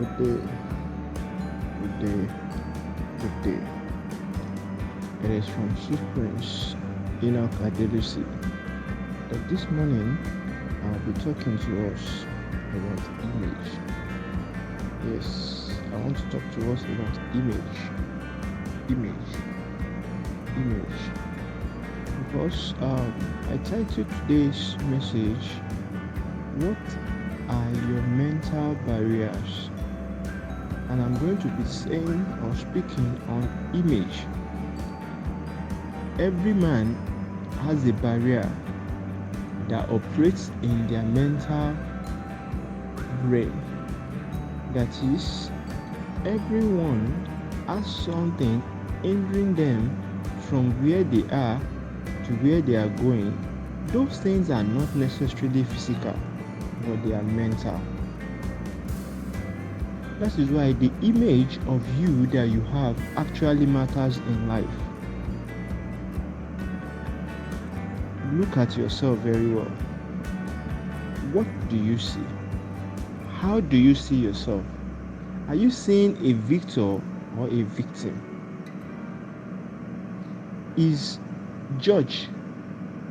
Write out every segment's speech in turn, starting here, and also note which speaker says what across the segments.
Speaker 1: Good day, good day, good day. It is from SweetPrince, ENOCHADELUsi. That this morning I'll be talking to us about image. Yes, I want to talk to us about image. Because I titled today's message, "What are your mental barriers?" And I'm going to be saying or speaking on image. Every man has a barrier that operates in their mental brain. That is, everyone has something hindering them from where they are to where they are going. Those things are not necessarily physical, but they are mental. That is why the image of you that you have actually matters in life. Look at yourself very well. What do you see? How do you see yourself? Are you seeing a victor or a victim? Is George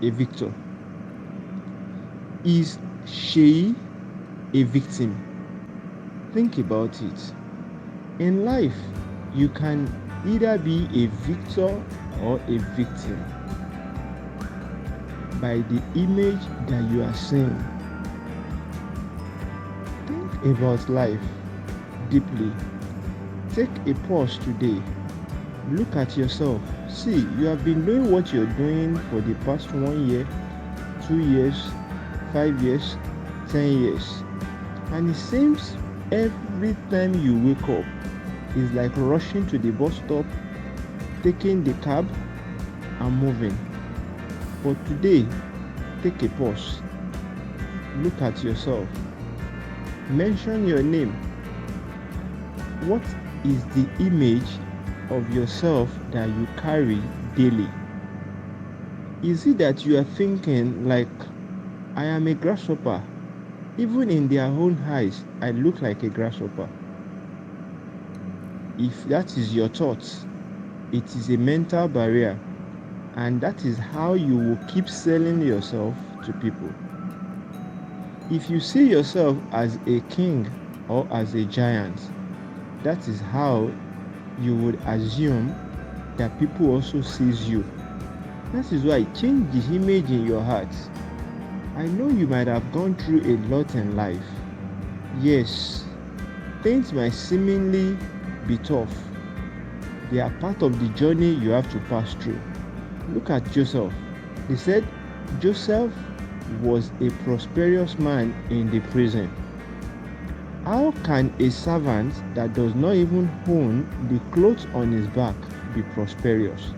Speaker 1: a victor? Is she a victim? Think about it. In life, you can either be a victor or a victim by the image that you are seeing. Think about life deeply. Take a pause today. Look at yourself. See, you have been doing what you're doing for the past 1 year, 2 years, 5 years, 10 years. And it seems every time you wake up, it's like rushing to the bus stop, taking the cab, and moving. But today, take a pause. Look at yourself. Mention your name. What is the image of yourself that you carry daily? Is it that you are thinking like, I am a grasshopper? Even in their own eyes, I look like a grasshopper. If that is your thoughts, it is a mental barrier, and that is how you will keep selling yourself to people. If you see yourself as a king or as a giant, that is how you would assume that people also sees you. That is why change the image in your heart. I know you might have gone through a lot in life. Yes, things might seemingly be tough. They are part of the journey you have to pass through. Look at Joseph. He said Joseph was a prosperous man in the prison. How can a servant that does not even own the clothes on his back be prosperous?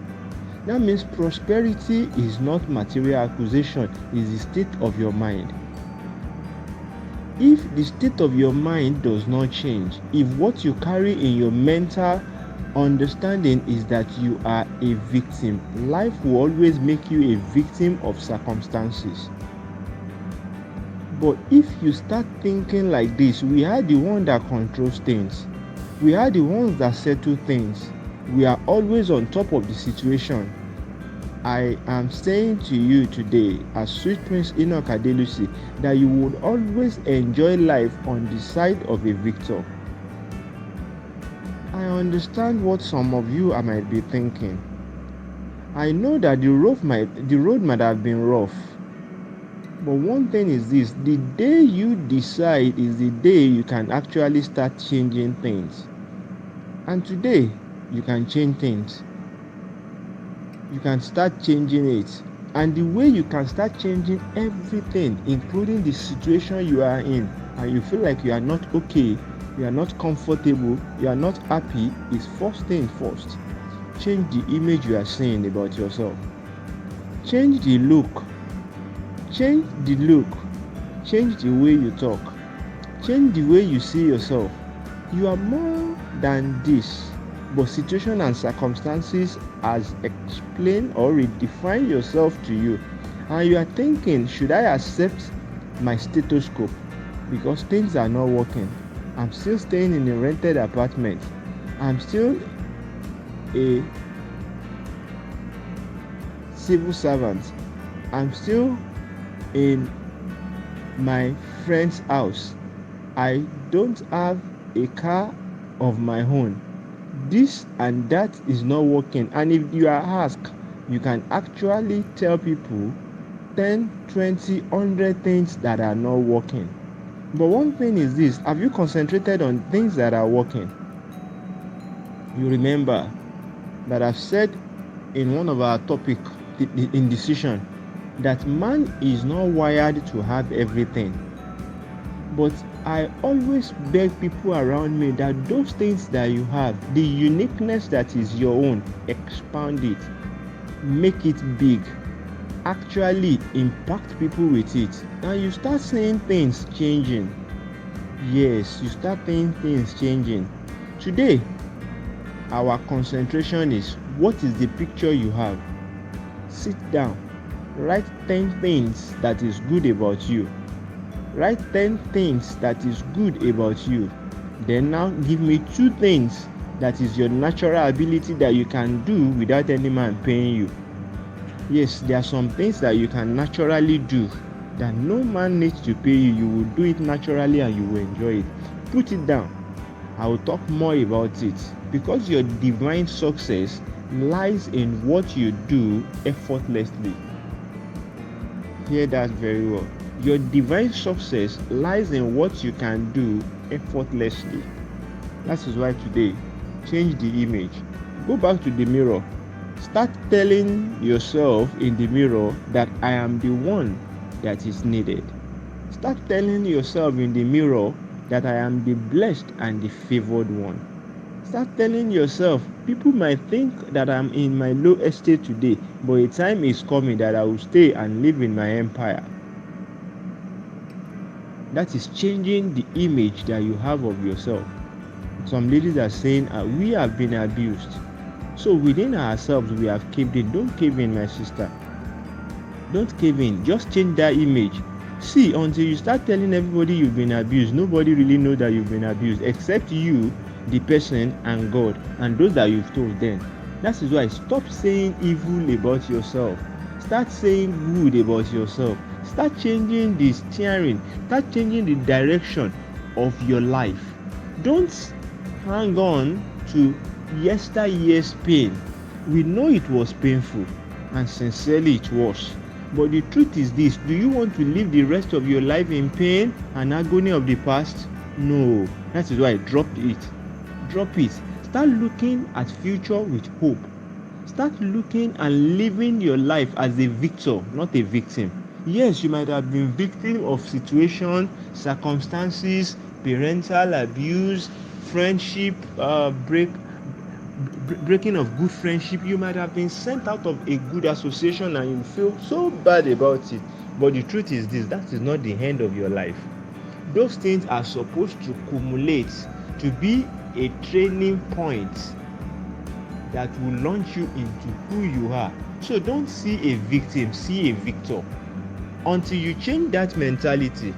Speaker 1: That means prosperity is not material acquisition, it's the state of your mind. If the state of your mind does not change, if what you carry in your mental understanding is that you are a victim, life will always make you a victim of circumstances. But if you start thinking like this, we are the ones that controls things. We are the ones that settle things. We are always on top of the situation. I am saying to you today, as SweetPrince ENOCHADELUSi, that you would always enjoy life on the side of a victor. I understand what some of you might be thinking. I know that the road might have been rough. But one thing is this, the day you decide is the day you can actually start changing things. And today, you can change things. You can start changing it. And the way you can start changing everything, including the situation you are in, and you feel like you are not okay, you are not comfortable, you are not happy, is first thing first. Change the image you are seeing about yourself. Change the look. Change the look. Change the way you talk. Change the way you see yourself. You are more than this, but situation and circumstances has explained or redefined yourself to you, and you are thinking, should I accept my status quo because things are not working? I'm still staying in a rented apartment. I'm still a civil servant. I'm still in my friend's house. I don't have a car of my own. This and that is not working. And if you are asked, you can actually tell people 10, 20, 100 things that are not working. But one thing is this: have you concentrated on things that are working? You remember that I've said in one of our topic in decision that man is not wired to have everything. But I always beg people around me that those things that you have, the uniqueness that is your own, expand it, make it big, actually impact people with it, and you start seeing things changing. Yes, you start seeing things changing. Today, our concentration is, what is the picture you have? Sit down, write 10 things that is good about you. Write 10 things that is good about you. Then now give me 2 things that is your natural ability that you can do without any man paying you. Yes, there are some things that you can naturally do that no man needs to pay you. You will do it naturally and you will enjoy it. Put it down. I will talk more about it, because your divine success lies in what you do effortlessly. Hear that very well. Your divine success lies in what you can do effortlessly. That is why today, change the image. Go back to the mirror. Start telling yourself in the mirror that I am the one that is needed. Start telling yourself in the mirror that I am the blessed and the favored one. Start telling yourself, people might think that I'm in my low estate today, but a time is coming that I will stay and live in my empire. That is changing the image that you have of yourself. Some ladies are saying, we have been abused. So within ourselves, we have caved in. Don't cave in, my sister. Don't cave in. Just change that image. See, until you start telling everybody you've been abused, nobody really knows that you've been abused except you, the person, and God, and those that you've told them. That is why stop saying evil about yourself. Start saying good about yourself. Start changing the steering. Start changing the direction of your life. Don't hang on to yesteryear's pain. We know it was painful, and sincerely it was. But the truth is this: do you want to live the rest of your life in pain and agony of the past? No. That is why drop it. Drop it. Start looking at future with hope. Start looking and living your life as a victor, not a victim. Yes, you might have been victim of situation, circumstances, parental abuse, friendship breaking of good friendship. You might have been sent out of a good association and you feel so bad about it. But the truth is this: that is not the end of your life. Those things are supposed to accumulate to be a training point that will launch you into who you are. So don't see a victim, see a victor. Until you change that mentality,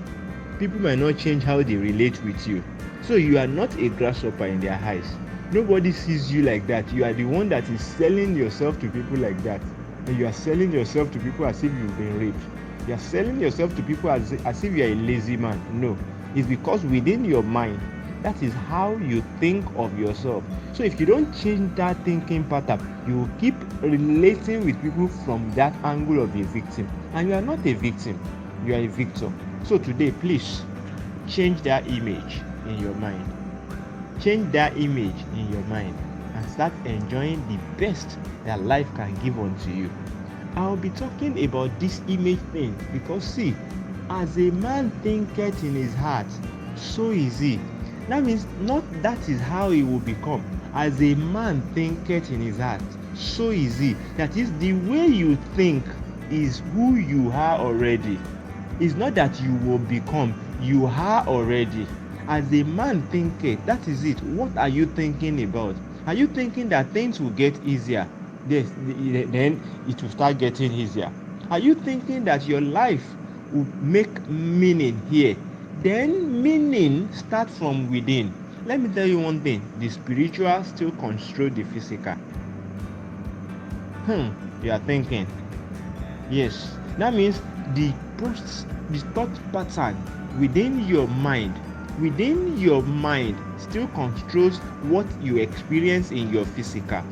Speaker 1: people might not change how they relate with you. So you are not a grasshopper in their eyes. Nobody sees you like that. You are the one that is selling yourself to people like that. And you are selling yourself to people as if you've been raped. You are selling yourself to people as if you are a lazy man. No. It's because within your mind, that is how you think of yourself. So if you don't change that thinking pattern, you will keep relating with people from that angle of a victim. And you are not a victim. You are a victor. So today, please change that image in your mind. Change that image in your mind and start enjoying the best that life can give unto you. I'll be talking about this image thing because see, as a man thinketh in his heart, so is he. That means not that is how he will become. As a man thinketh in his heart, so is he. That is, the way you think is who you are already. It's not that you will become, you are already. As a man thinketh, that is it. What are you thinking about? Are you thinking that things will get easier? Yes, then it will start getting easier. Are you thinking that your life will make meaning here? Then meaning starts from within. Let me tell you one thing, the spiritual still control the physical. You are thinking, yes, that means the thought pattern within your mind still controls what you experience in your physical.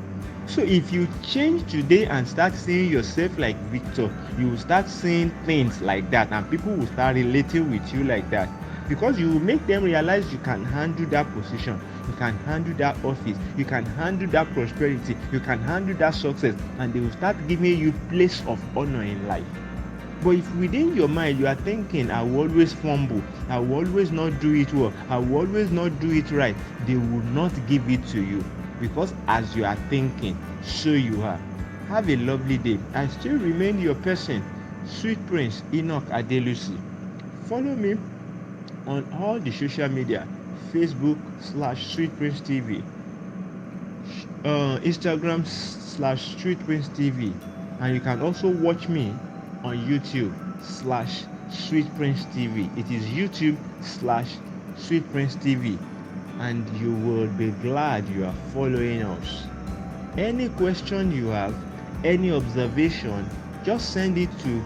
Speaker 1: So if you change today and start seeing yourself like Victor, you will start seeing things like that, and people will start relating with you like that, because you will make them realize you can handle that position, you can handle that office, you can handle that prosperity, you can handle that success, and they will start giving you place of honor in life. But if within your mind you are thinking, I will always fumble, I will always not do it well, I will always not do it right, they will not give it to you, because as you are thinking, so you are. Have a lovely day. I still remain your person, SweetPrince ENOCHADELUSI. Follow me on all the social media, Facebook/SweetPrinceTV, Instagram/SweetPrinceTV, and you can also watch me on YouTube/SweetPrinceTV. It is YouTube/SweetPrinceTV, and you will be glad you are following us. Any question you have, any observation, just send it to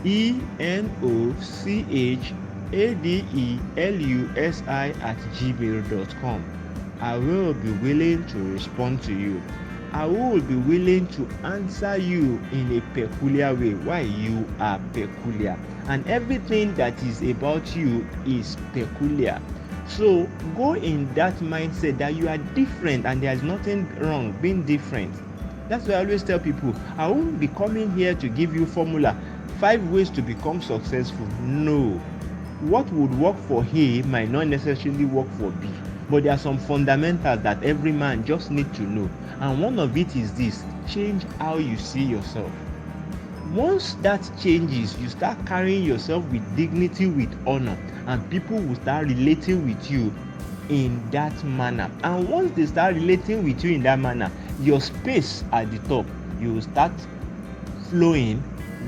Speaker 1: enochadelusi@gmail.com. I will be willing to respond to you. I will be willing to answer you in a peculiar way. Why? You are peculiar, and everything that is about you is peculiar. So go in that mindset that you are different, and there is nothing wrong being different. That's why I always tell people, I won't be coming here to give you formula 5 ways to become successful. No. What would work for A might not necessarily work for B. But there are some fundamentals that every man just needs to know. And one of it is this: change how you see yourself. Once that changes, you start carrying yourself with dignity, with honor, and people will start relating with you in that manner. And once they start relating with you in that manner, your space at the top, you will start flowing,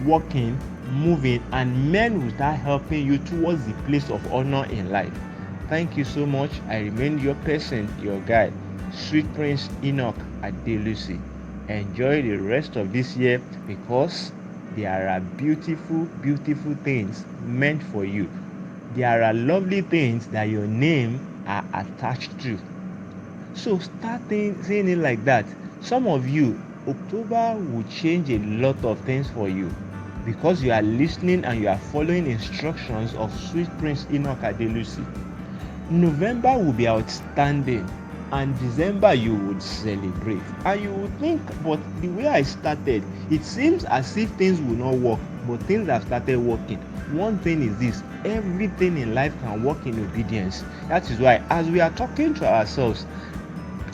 Speaker 1: walking, moving, and men will start helping you towards the place of honor in life. Thank you so much. I remain your person, your guide, SweetPrince ENOCHADELUSI. Enjoy the rest of this year, because there are beautiful, beautiful things meant for you. There are lovely things that your name are attached to. So start saying it like that. Some of you, October will change a lot of things for you, because you are listening and you are following instructions of SweetPrince ENOCHADELUSI. November will be outstanding, and December you would celebrate. And you would think, but the way I started, it seems as if things will not work, but things have started working. One thing is this: everything in life can work in obedience. That is why, as we are talking to ourselves,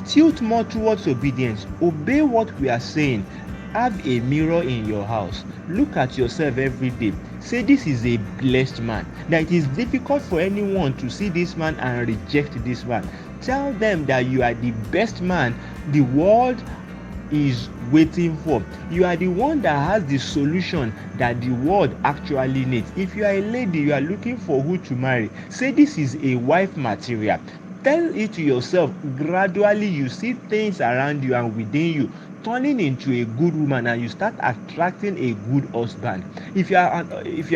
Speaker 1: tilt more towards obedience. Obey what we are saying. Have a mirror in your house. Look at yourself every day. Say, this is a blessed man. That it is difficult for anyone to see this man and reject this man. Tell them that you are the best man the world is waiting for. You are the one that has the solution that the world actually needs. If you are a lady, you are looking for who to marry, say, this is a wife material. Tell it to yourself. Gradually you see things around you and within you turning into a good woman, and you start attracting a good husband. If you are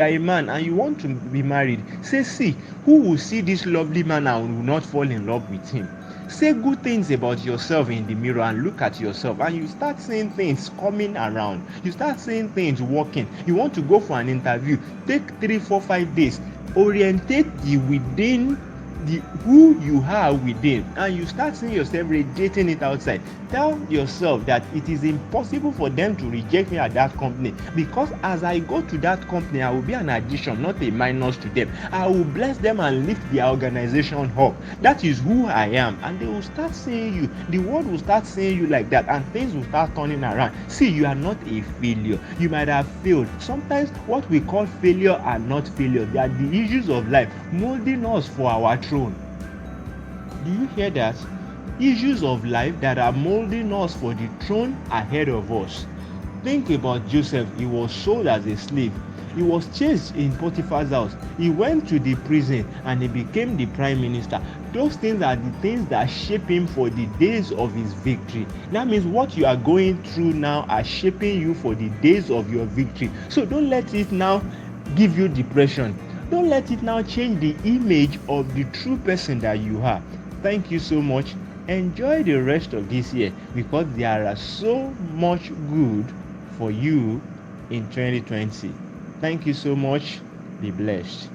Speaker 1: a man and you want to be married, say, see, who will see this lovely man and will not fall in love with him? Say good things about yourself in the mirror and look at yourself, and you start seeing things coming around. You start seeing things working. You want to go for an interview, take 3, 4, 5 days, orientate the within, the who you are within, and you start seeing yourself radiating it outside. Tell yourself that it is impossible for them to reject me at that company, because as I go to that company, I will be an addition, not a minus to them. I will bless them and lift their organization up. That is who I am, and they will start seeing you. The world will start seeing you like that, and things will start turning around. See, you are not a failure. You might have failed. Sometimes what we call failure are not failure. They are the issues of life molding us for our throne. Do you hear that? Issues of life that are molding us for the throne ahead of us. Think about Joseph. He was sold as a slave. He was chased in Potiphar's house. He went to the prison and he became the prime minister. Those things are the things that shape him for the days of his victory. That means what you are going through now are shaping you for the days of your victory. So don't let it now give you depression. Don't let it now change the image of the true person that you are. Thank you so much. Enjoy the rest of this year, because there are so much good for you in 2020. Thank you so much. Be blessed.